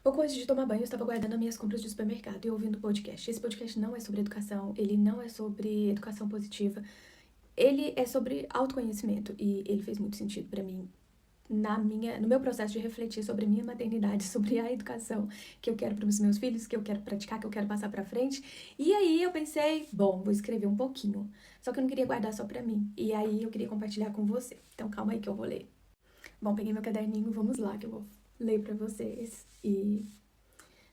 Pouco antes de tomar banho, eu estava guardando as minhas compras de supermercado e ouvindo podcast. Esse podcast não é sobre educação, ele não é sobre educação positiva, ele é sobre autoconhecimento e ele fez muito sentido pra mim no meu processo de refletir sobre a minha maternidade, sobre a educação que eu quero para os meus filhos, que eu quero praticar, que eu quero passar pra frente. E aí eu pensei, bom, vou escrever um pouquinho. Só que eu não queria guardar só pra mim. E aí eu queria compartilhar com você. Então calma aí que eu vou ler. Bom, peguei meu caderninho, vamos lá que eu vou ler pra vocês. E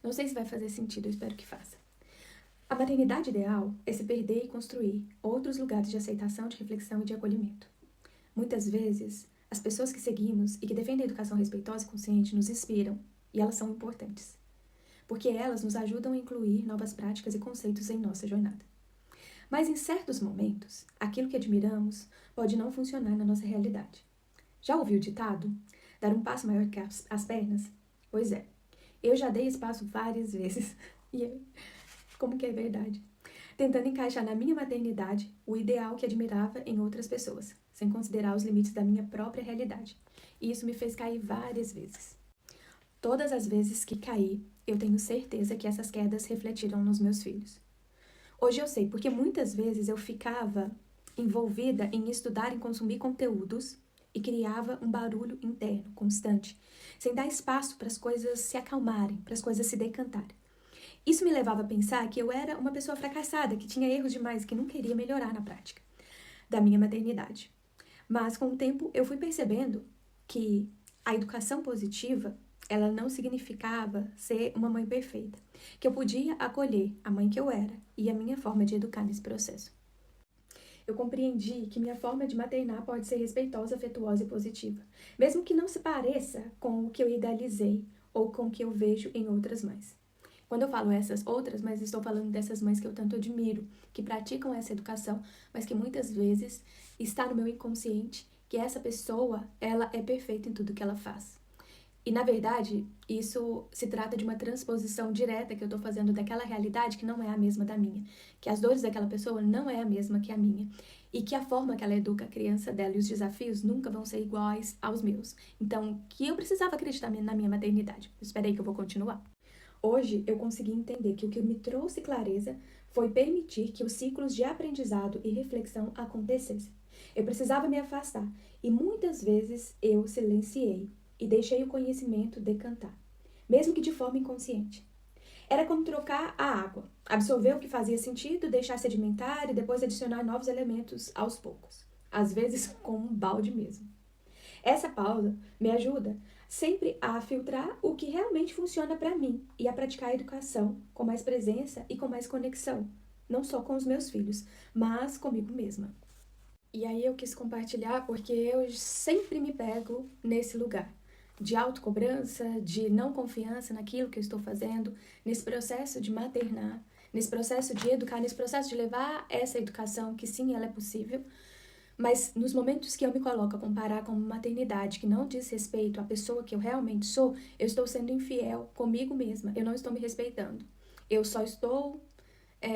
não sei se vai fazer sentido, eu espero que faça. A maternidade ideal é se perder e construir outros lugares de aceitação, de reflexão e de acolhimento. Muitas vezes, as pessoas que seguimos e que defendem a educação respeitosa e consciente nos inspiram, e elas são importantes, porque elas nos ajudam a incluir novas práticas e conceitos em nossa jornada. Mas em certos momentos, aquilo que admiramos pode não funcionar na nossa realidade. Já ouviu o ditado? Dar um passo maior que as pernas? Pois é, eu já dei esse passo várias vezes. E como que é verdade? Tentando encaixar na minha maternidade o ideal que admirava em outras pessoas, sem considerar os limites da minha própria realidade. E isso me fez cair várias vezes. Todas as vezes que caí, eu tenho certeza que essas quedas refletiram nos meus filhos. Hoje eu sei, porque muitas vezes eu ficava envolvida em estudar e consumir conteúdos e criava um barulho interno, constante, sem dar espaço para as coisas se acalmarem, para as coisas se decantarem. Isso me levava a pensar que eu era uma pessoa fracassada, que tinha erros demais, que não queria melhorar na prática da minha maternidade. Mas com o tempo eu fui percebendo que a educação positiva, ela não significava ser uma mãe perfeita, que eu podia acolher a mãe que eu era e a minha forma de educar nesse processo. Eu compreendi que minha forma de maternar pode ser respeitosa, afetuosa e positiva, mesmo que não se pareça com o que eu idealizei ou com o que eu vejo em outras mães. Quando eu falo essas outras, mas estou falando dessas mães que eu tanto admiro, que praticam essa educação, mas que muitas vezes está no meu inconsciente que essa pessoa, ela é perfeita em tudo que ela faz. E, na verdade, isso se trata de uma transposição direta que eu estou fazendo daquela realidade que não é a mesma da minha. Que as dores daquela pessoa não é a mesma que a minha. E que a forma que ela educa a criança dela e os desafios nunca vão ser iguais aos meus. Então, que eu precisava acreditar na minha maternidade. Espera aí que eu vou continuar. Hoje, eu consegui entender que o que me trouxe clareza foi permitir que os ciclos de aprendizado e reflexão acontecessem. Eu precisava me afastar e muitas vezes eu silenciei e deixei o conhecimento decantar, mesmo que de forma inconsciente. Era como trocar a água, absorver o que fazia sentido, deixar sedimentar e depois adicionar novos elementos aos poucos, às vezes com um balde mesmo. Essa pausa me ajuda sempre a filtrar o que realmente funciona para mim e a praticar a educação com mais presença e com mais conexão, não só com os meus filhos, mas comigo mesma. E aí eu quis compartilhar porque eu sempre me pego nesse lugar de autocobrança, de não confiança naquilo que eu estou fazendo, nesse processo de maternar, nesse processo de educar, nesse processo de levar essa educação, que sim, ela é possível, mas nos momentos que eu me coloco a comparar com uma maternidade que não diz respeito à pessoa que eu realmente sou, eu estou sendo infiel comigo mesma, eu não estou me respeitando. Eu só estou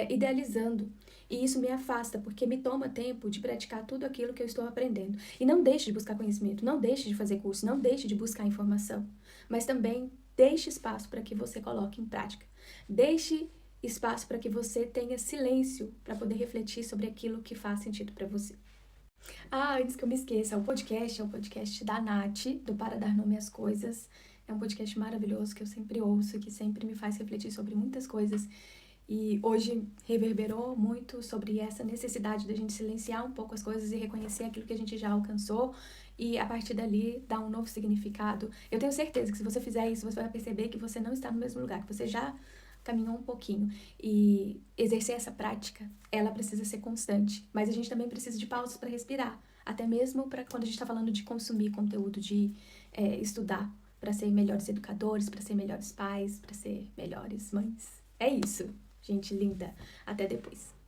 idealizando. E isso me afasta, porque me toma tempo de praticar tudo aquilo que eu estou aprendendo. E não deixe de buscar conhecimento, não deixe de fazer curso, não deixe de buscar informação. Mas também deixe espaço para que você coloque em prática. Deixe espaço para que você tenha silêncio para poder refletir sobre aquilo que faz sentido para você. Antes que eu me esqueça, o podcast é o podcast da Nath, do Para Dar Nome às Coisas. É um podcast maravilhoso que eu sempre ouço, que sempre me faz refletir sobre muitas coisas. E hoje reverberou muito sobre essa necessidade da gente silenciar um pouco as coisas e reconhecer aquilo que a gente já alcançou e, a partir dali, dar um novo significado. Eu tenho certeza que se você fizer isso, você vai perceber que você não está no mesmo lugar, que você já caminhou um pouquinho. E exercer essa prática, ela precisa ser constante. Mas a gente também precisa de pausas para respirar. Até mesmo para quando a gente está falando de consumir conteúdo, de estudar para ser melhores educadores, para ser melhores pais, para ser melhores mães. É isso, gente linda. Até depois.